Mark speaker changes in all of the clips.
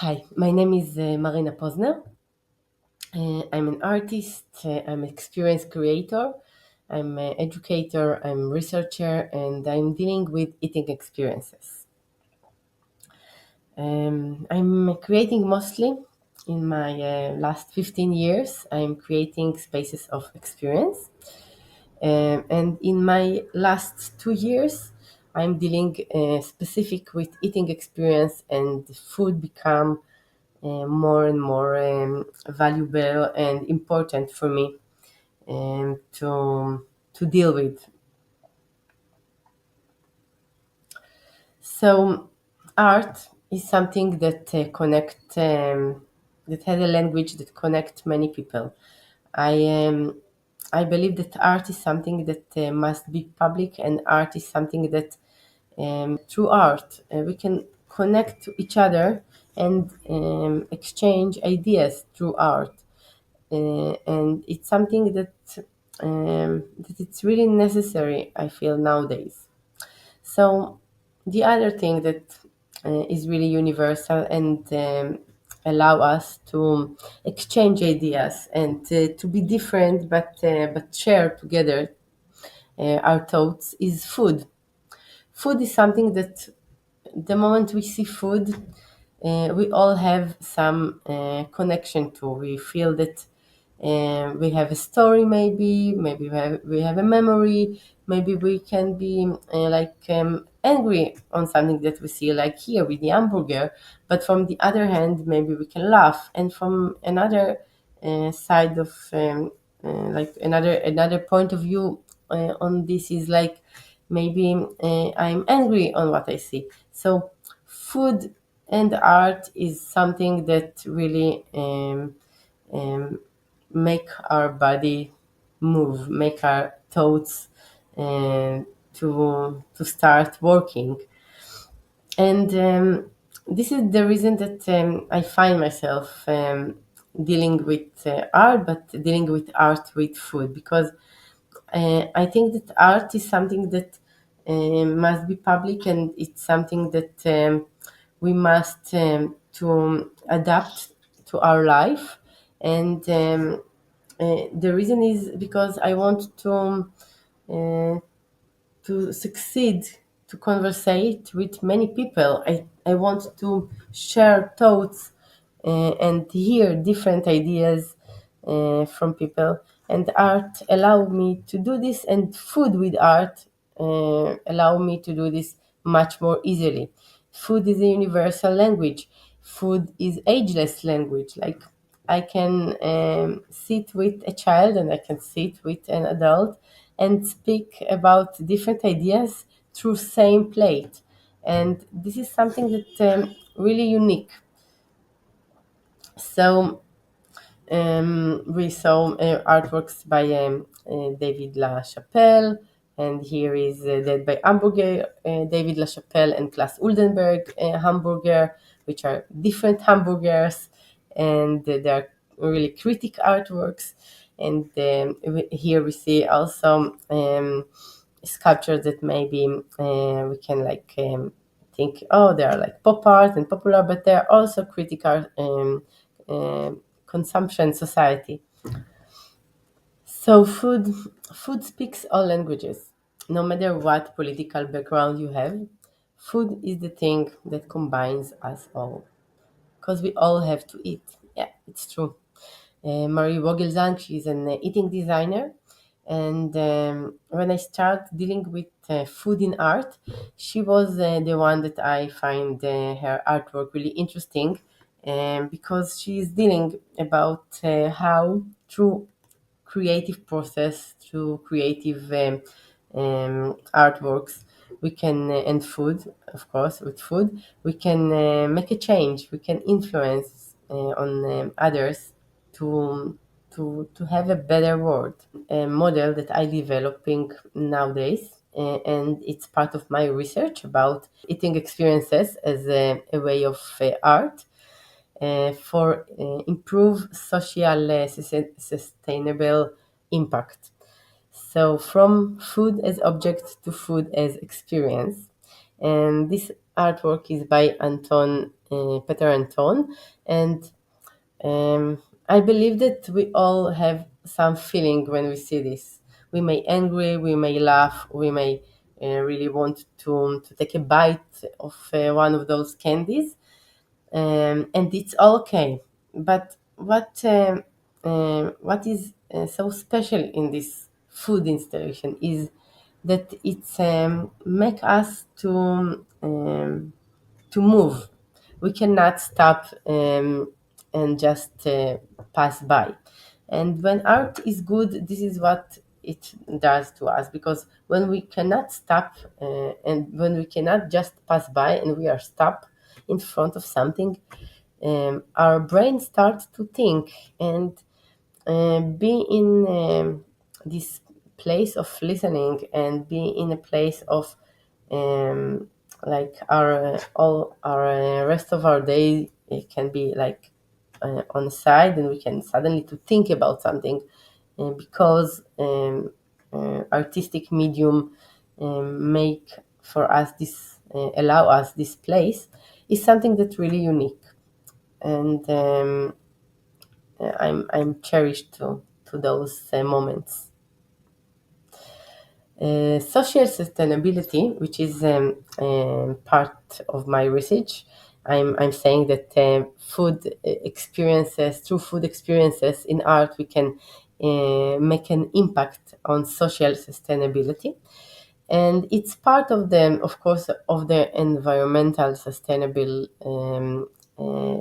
Speaker 1: Hi, my name is Marina pozner. I'm an artist, I'm an experienced creator, I'm an educator, I'm a researcher, and I'm dealing with eating experiences. I'm creating mostly in my last 15 years. I'm creating spaces of experience. And in my last 2 years, I'm dealing specific with eating experience and food become more and more valuable and important for me to deal with. So, art is something that that has a language that connects many people. I I believe that art is something that must be public, and art is something that through art we can connect to each other and exchange ideas through art. And it's something that it's really necessary. I feel nowadays. So the other thing that is really universal and allow us to exchange ideas and to be different but share together our thoughts is food. Food is something that the moment we see food, we all have some connection to. We feel that we have a story, maybe we have a memory, maybe we can be angry on something that we see, like here with the hamburger. But from the other hand, maybe we can laugh, and from another side of another point of view on this is like maybe I'm angry on what I see. So food and art is something that really um, make our body move, make our thoughts to start working. And this is the reason that I find myself dealing with art, but dealing with art with food, because I think that art is something that must be public, and it's something that we must to adapt to our life. And the reason is because I want uh, to succeed, to conversate with many people. I want to share thoughts and hear different ideas from people. And art allow me to do this, and food with art allow me to do this much more easily. Food is a universal language. Food is ageless language. Like I can sit with a child and I can sit with an adult and speak about different ideas through same plate. And this is something that really unique. So we saw artworks by David LaChapelle, and here is that by Hamburger, David LaChapelle and Klaas Oldenburg Hamburger, which are different hamburgers, and they are really critic artworks. And here we see also sculptures that maybe we can think, oh, they are like pop art and popular, but they are also critical consumption society. So food speaks all languages. No matter what political background you have, food is the thing that combines us all. Because we all have to eat. Yeah, it's true. Marie Vogelsang, she's an eating designer. And when I start dealing with food in art, she was the one that I find her artwork really interesting, because she is dealing about how through creative process, through creative artworks, we can and food, of course, with food we can make a change, we can influence on others to have a better world. A model that I developing nowadays, and it's part of my research about eating experiences as a way of art for improve social sustainable impact. So from food as object to food as experience, and this artwork is by Peter Anton, and I believe that we all have some feeling when we see this. We may angry, we may laugh, we may really want to take a bite of one of those candies, and it's all okay. But what is so special in this food installation is that it's make us to move. We cannot stop and just pass by. And when art is good, this is what it does to us, because when we cannot stop and when we cannot just pass by and we are stopped in front of something, our brain starts to think and be in this place of listening and be in a place of um, like our all our rest of our day, it can be like on the side, and we can suddenly to think about something because artistic medium make for us this allow us this place is something that's really unique, and I'm cherished to those moments. Social sustainability, which is part of my research, I'm saying that through food experiences in art, we can make an impact on social sustainability, and it's part of the, of course, of the environmental sustainable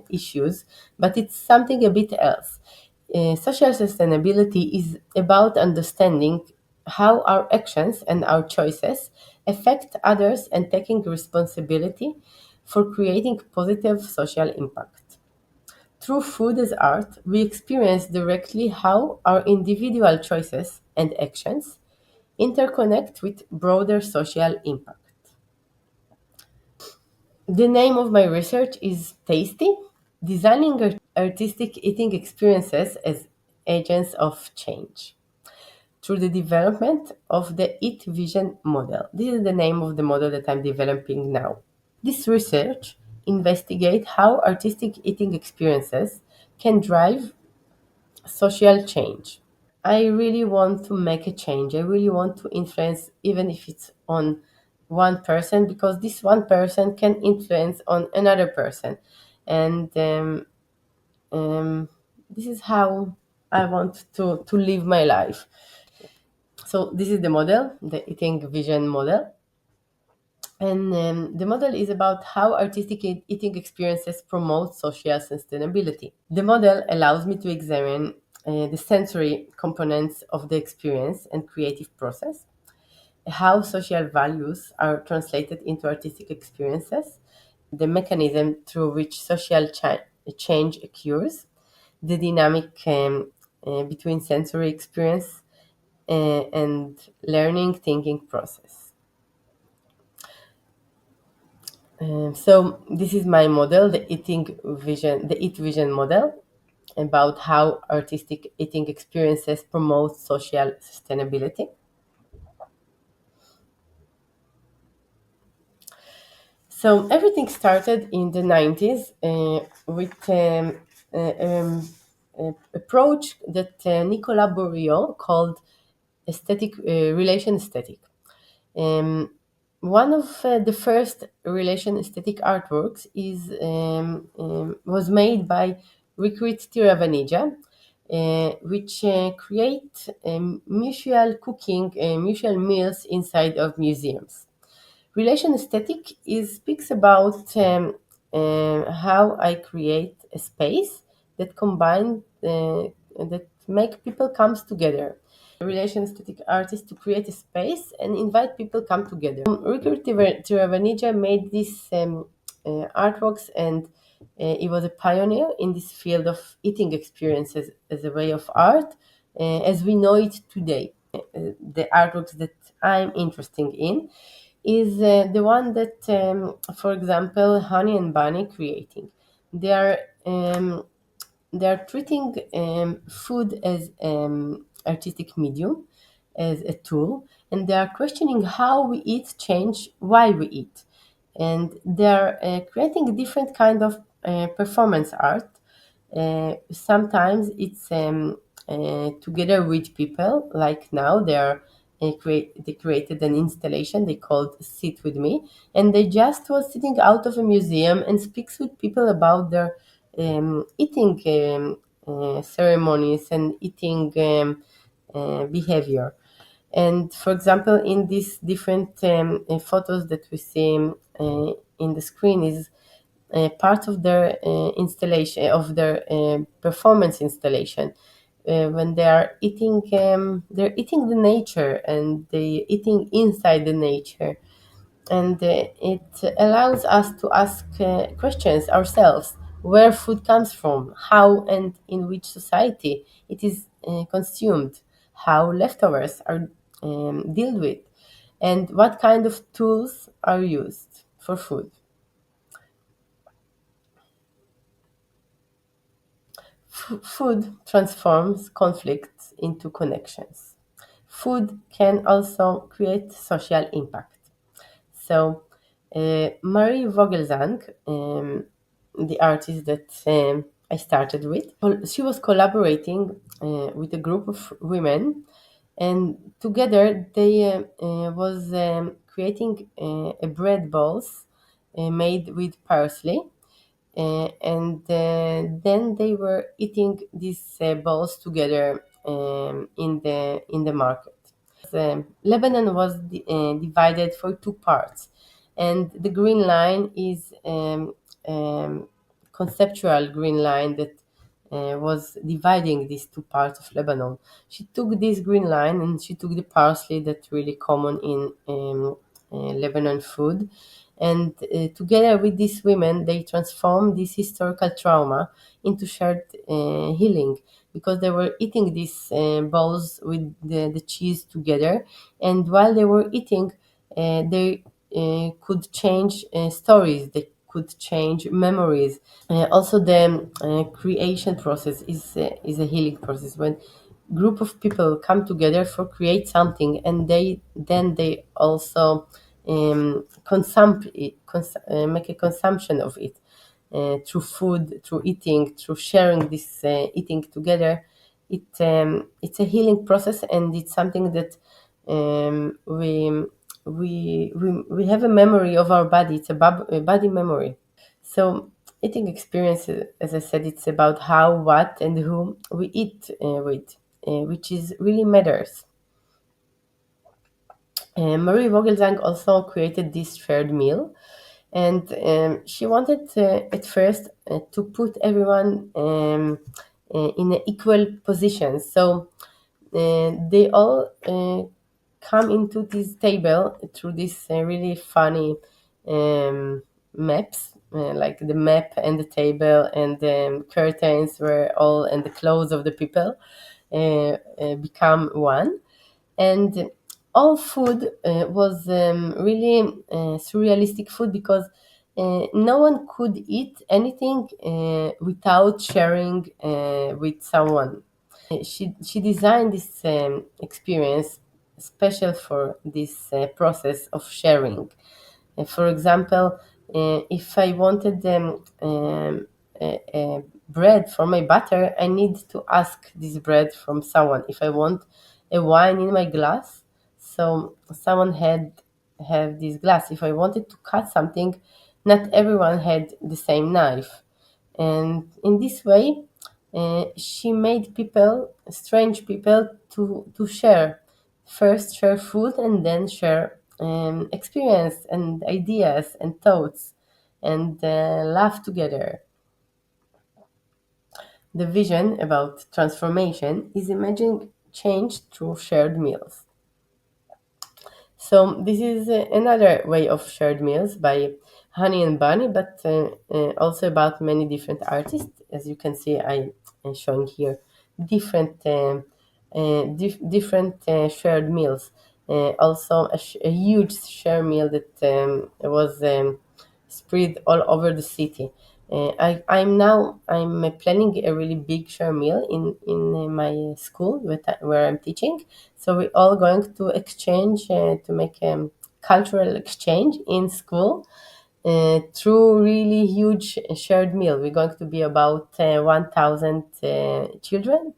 Speaker 1: issues, but it's something a bit else. Social sustainability is about understanding how our actions and our choices affect others and taking responsibility for creating positive social impact. Through food as art, we experience directly how our individual choices and actions interconnect with broader social impact. The name of my research is Tasty, designing artistic eating experiences as agents of change through the development of the Eat Vision model. This is the name of the model that I'm developing now. This research investigates how artistic eating experiences can drive social change. I really want to make a change. I really want to influence, even if it's on one person, because this one person can influence on another person, and this is how I want to live my life. So this is the model, the eating vision model, and the model is about how artistic eating experiences promote social sustainability. The model allows me to examine the sensory components of the experience and creative process, how social values are translated into artistic experiences, the mechanism through which social change occurs, the dynamic between sensory experience and learning thinking process. So this is my model, the Eat Vision model, about how artistic eating experiences promote social sustainability. So everything started in the 90s with approach that Nicolas Bourriot called relation aesthetic. Um, One of the first relation aesthetic artworks was made by Rikrit Tiravanija, which create mutual meals inside of museums. Relation aesthetic speaks about how I create a space that that make people comes together. Relation aesthetic artist to create a space and invite people come together. Ricky Tiravanija made these artworks, and he was a pioneer in this field of eating experiences as a way of art, as we know it today. The artworks that I'm interested in is the one that, for example, Honey and Bunny creating. They are um, they are treating food as artistic medium, as a tool, and they are questioning how we eat, change why we eat. and they are creating different kind of performance art. Sometimes it's together with people. Like now, they created an installation they called "Sit with Me," and they just was sitting out of a museum and speaks with people about their eating ceremonies and eating behavior. And for example, in these different photos that we see in the screen is part of their installation of their performance installation. When they are eating, they're eating the nature and they eating inside the nature, and it allows us to ask questions ourselves: where food comes from, how and in which society it is consumed, how leftovers are dealt with, and what kind of tools are used for food. Food transforms conflicts into connections. Food can also create social impact. So, Marie Vogelsang, the artist that I started with, she was collaborating with a group of women, and together they was creating a bread balls made with parsley, and then they were eating these balls together in the market. Lebanon was divided for two parts, and the green line is conceptual green line that was dividing these two parts of Lebanon. She took this green line and she took the parsley that's really common in Lebanon food, and together with these women, they transformed this historical trauma into shared healing, because they were eating these bowls with the cheese together, and while they were eating, they could change stories, they could change memories. Also, the creation process is a healing process when group of people come together for create something, and they also make a consumption of it through food, through eating, through sharing this eating together. It's a healing process, and it's something that we have a memory of our body. It's a body memory. So, eating experience, as I said, it's about how, what, and who we eat with, which is really matters. Marie Vogelsang also created this shared meal, and she wanted at first to put everyone in an equal position. So they all come into this table through this really funny maps, like the map and the table and the curtains were all, and the clothes of the people become one. And all food was really surrealistic food, because no one could eat anything without sharing with someone. She designed this experience special for this process of sharing. For example, if I wanted bread for my butter, I need to ask this bread from someone. If I want a wine in my glass, so someone had have this glass. If I wanted to cut something, not everyone had the same knife, and in this way, she made people, strange people, to share. First share food, and then share experience and ideas and thoughts, and laugh together. The vision about transformation is imagining change through shared meals. So this is another way of shared meals by Honey and Bunny, but also about many different artists. As you can see, I am showing here different different shared meals. Also, a huge shared meal that was spread all over the city. I'm planning a really big share meal in my school where I'm teaching. So we're all going to exchange to make a cultural exchange in school, through really huge shared meal. We're going to be about 1,000 children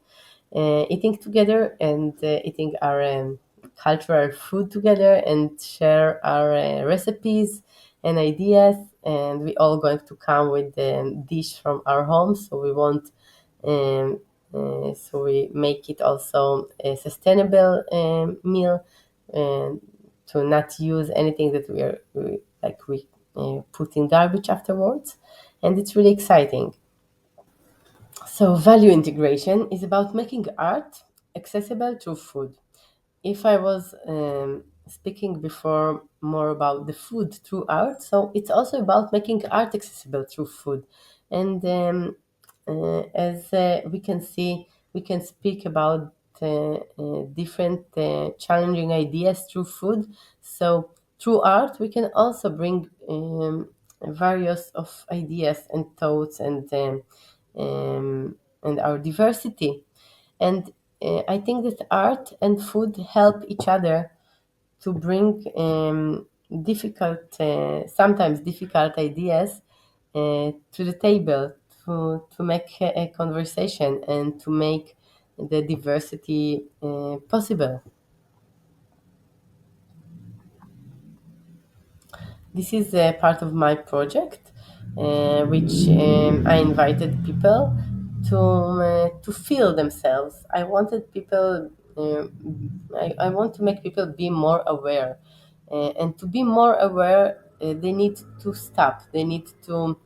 Speaker 1: eating together and eating our cultural food together and share our recipes and ideas. And we all going to come with the dish from our home. So we want, um, so we make it also a sustainable meal, and to not use anything that we put in garbage afterwards. And it's really exciting. So, value integration is about making art accessible through food. If I was speaking before more about the food through art, so it's also about making art accessible through food. And as we can see, we can speak about different challenging ideas through food. So through art, we can also bring various of ideas and thoughts and our diversity. And I think that art and food help each other to bring sometimes difficult ideas to the table, to make a conversation and to make the diversity possible. This is a part of my project, which I invited people to feel themselves. I wanted people. I want to make people be more aware, and to be more aware, they need to stop. They need to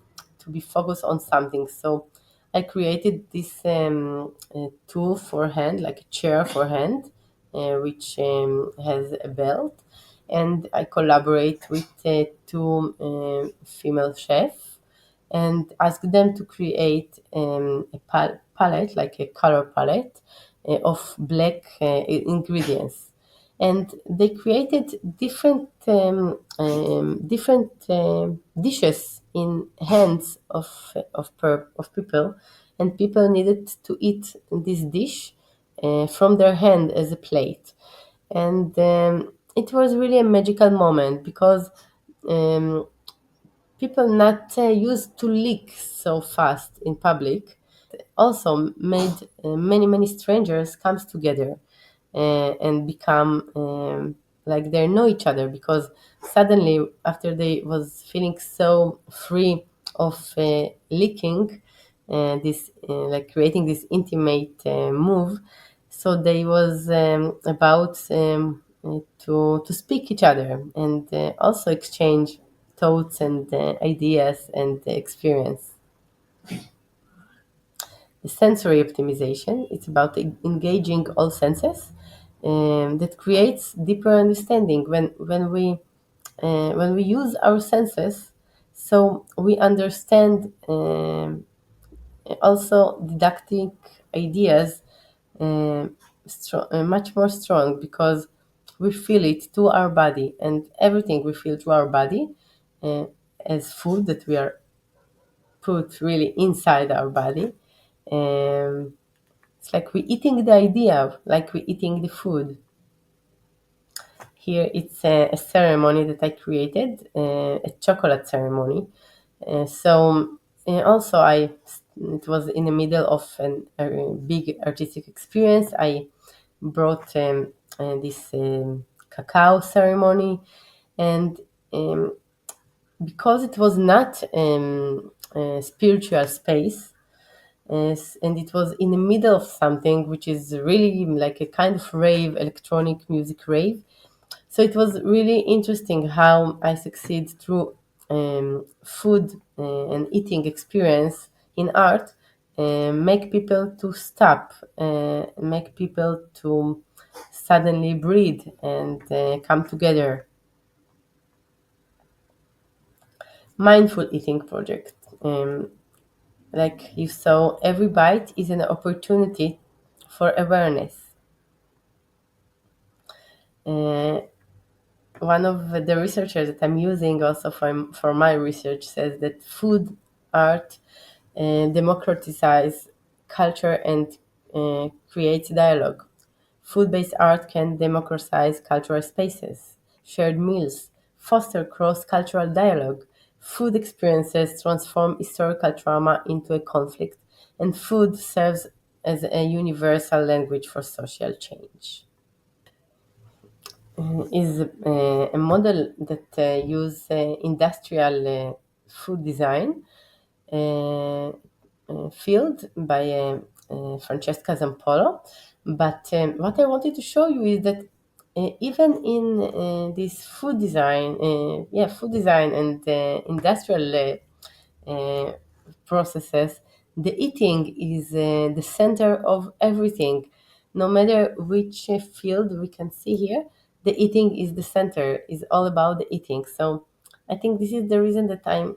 Speaker 1: be focused on something. So I created this tool for hand, like a chair for hand, which has a belt, and I collaborate with two female chefs and ask them to create a palette, like a color palette of black ingredients. And they created different dishes in hands of people, and people needed to eat this dish from their hand as a plate. And it was really a magical moment because um, people not used to lick so fast in public also made many strangers comes together and become like they know each other, because suddenly after they was feeling so free of licking this like creating this intimate move, so they was about to speak each other and also exchange thoughts and ideas and experience. The sensory optimization, it's about engaging all senses, that creates deeper understanding when we use our senses. So we understand also didactic ideas much more strong, because we feel it to our body, and everything we feel to our body uh, as food that we are put really inside our body. Um, it's like we eating the idea, like we eating the food. Here it's a ceremony that I created, a chocolate ceremony. Also it was in the middle of a big artistic experience. I brought this cacao ceremony, and um, because it was not a spiritual space, and it was in the middle of something which is really like a kind of rave, electronic music rave. So it was really interesting how I succeed through food and eating experience in art, make people to stop, make people to suddenly breathe and come together. Mindful eating project. Like you saw, every bite is an opportunity for awareness. Uh, One of the researchers that I'm using also for my research says that food art democratize culture and creates dialogue. Food-based art can democratize cultural spaces, shared meals, foster cross-cultural dialogue. food experiences transform historical trauma into a conflict, and food serves as a universal language for social change. Is a model that use industrial food design field by Francesca Zampolo. But what I wanted to show you is that even in this food design and industrial processes, the eating is the center of everything. No matter which field we can see here, the eating is the center, is all about the eating. So I think this is the reason that I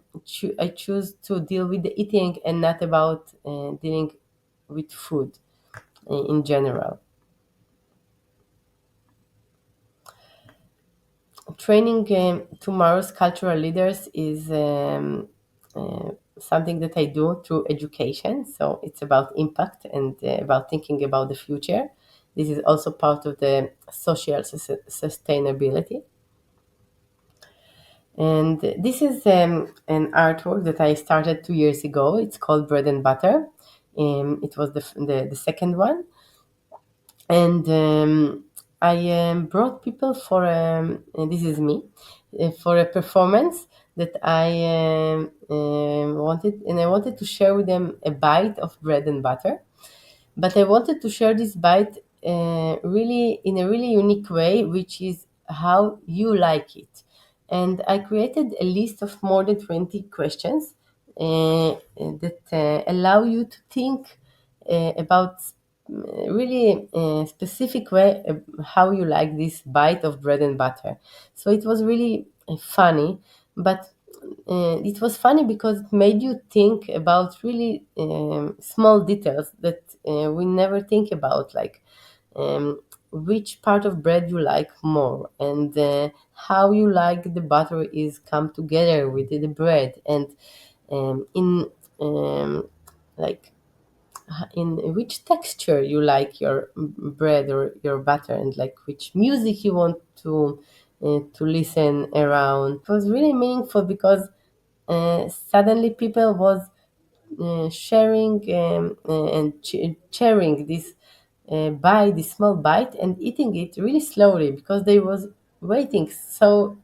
Speaker 1: choose to deal with the eating and not about dealing with food in general. Training tomorrow's cultural leaders is something that I do through education. So it's about impact and about thinking about the future. This is also part of the social sustainability. And this is an artwork that I started 2 years ago. It's called Bread and Butter. It was the second one. And I brought people for and this is me for a performance that I wanted to share with them a bite of bread and butter, but I wanted to share this bite really in a really unique way, which is how you like it. And I created a list of more than 20 questions that allow you to think about really specific way how you like this bite of bread and butter. So it was really funny, but it was funny because it made you think about really small details that we never think about, like which part of bread you like more, and how you like the butter is come together with the bread, and in like in which texture you like your bread or your butter, and like which music you want to listen around. It was really meaningful because suddenly people was sharing and sharing this bite, this small bite, and eating it really slowly because they was waiting so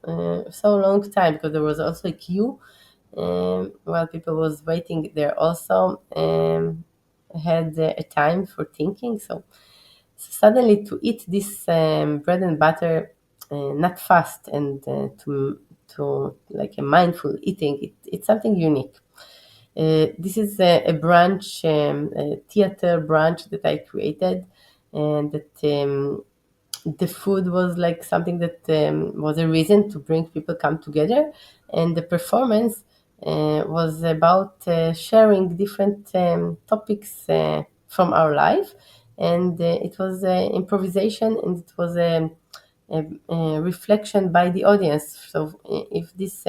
Speaker 1: long time, because there was also a queue while people was waiting there also had a time for thinking. So suddenly to eat this bread and butter not fast and to like a mindful eating, it's something unique. This is a branch, a theater branch that I created, and that the food was like something that was a reason to bring people come together, and the performance was about sharing different topics from our life, and it was improvisation, and it was a reflection by the audience. So if this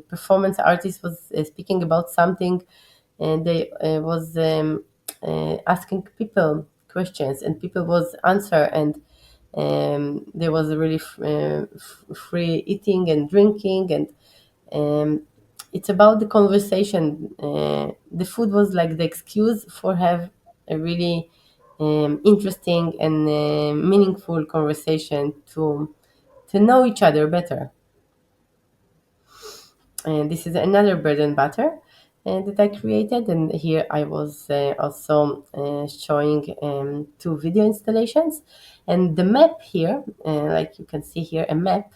Speaker 1: performance artist was speaking about something, and they was asking people questions, and people was answer, and there was a really free eating and drinking, and um, it's about the conversation. The food was like the excuse for have a really interesting and meaningful conversation to know each other better. And this is another bread and butter that I created. And here I was also showing two video installations, and the map here, like you can see here, a map.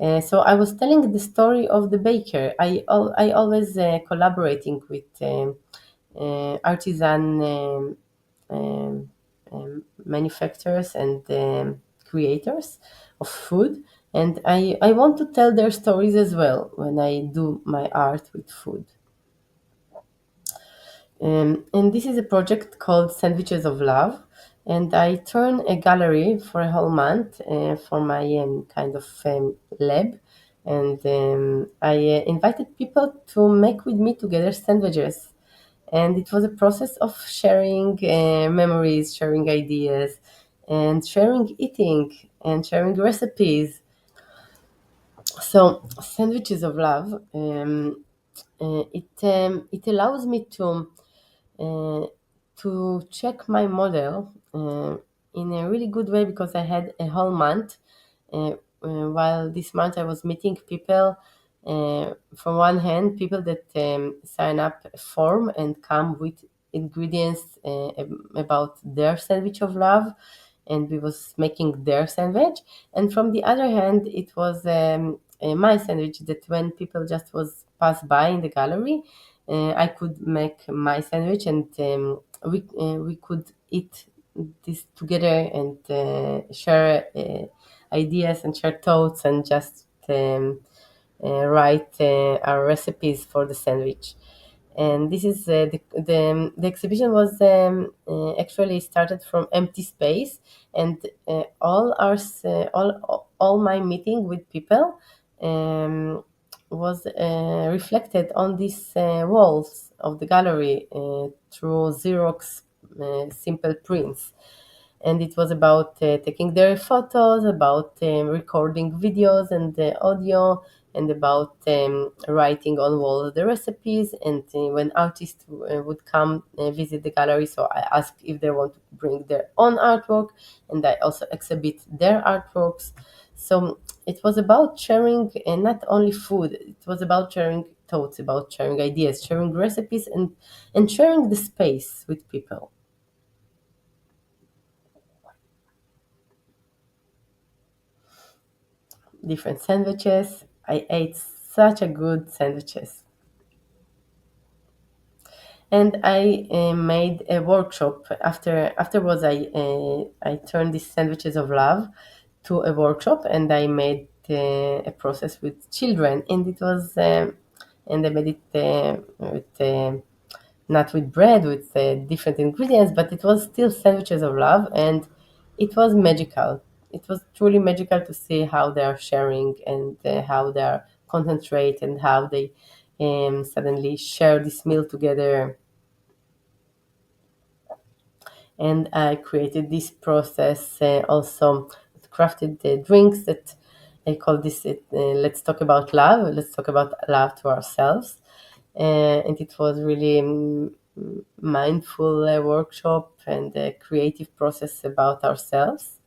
Speaker 1: So I was telling the story of the baker. I always collaborating with artisan manufacturers and creators of food, and I want to tell their stories as well when I do my art with food. And this is a project called Sandwiches of Love, and I turn a gallery for a whole month for my kind of lab, and I invited people to make with me together sandwiches, and it was a process of sharing memories, sharing ideas, and sharing eating and sharing recipes. So sandwiches of love. It allows me uh, to check my model in a really good way because I had a whole month. While this month I was meeting people. From one hand, people that sign up a form and come with ingredients about their sandwich of love, and we was making their sandwich. And from the other hand, it was my sandwich that when people just was pass by in the gallery, I could make my sandwich, and we could eat this together and share ideas and share thoughts and just write our recipes for the sandwich. And this is the exhibition was actually started from empty space, and all my meeting with people was reflected on these walls of the gallery through Xerox simple prints. And it was about taking their photos, about recording videos and audio, and about writing on walls the recipes. And when artists would come visit the gallery, so I asked if they want to bring their own artwork, and I also exhibit their artworks. So it was about sharing not only food; it was about sharing thoughts, about sharing ideas, sharing recipes, and sharing the space with people. Different sandwiches. I ate such a good sandwiches. And I made a workshop afterwards. I turned these sandwiches of love to a workshop, and I made a process with children, and it was and I made it with not with bread, with different ingredients, but it was still sandwiches of love, and it was magical. It was truly magical to see how they are sharing, and how they are concentrate, and how they suddenly share this meal together. And I created this process also, crafted the drinks that I call this. Let's talk about love. Let's talk about love to ourselves. And it was really mindful workshop and a creative process about ourselves.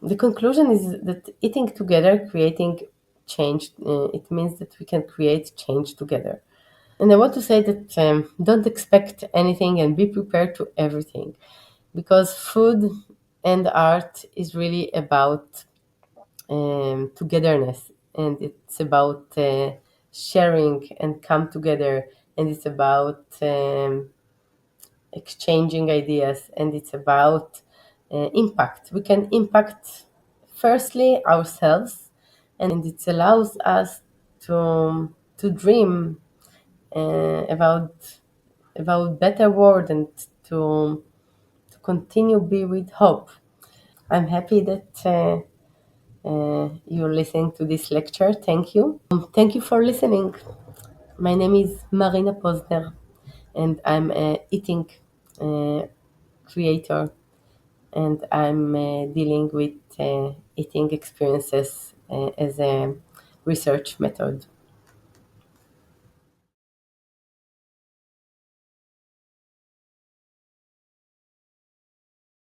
Speaker 1: The conclusion is that eating together, creating change, it means that we can create change together. And I want to say that don't expect anything and be prepared to everything, because food and art is really about togetherness, and it's about sharing and come together, and it's about exchanging ideas, and it's about impact. We can impact firstly ourselves, and it allows us to dream about better world, and to continue be with hope. I'm happy that you're listening to this lecture. Thank you. Thank you for listening. My name is Marina Pozner, and I'm a eating uh, creator, and I'm dealing with eating experiences as a research method.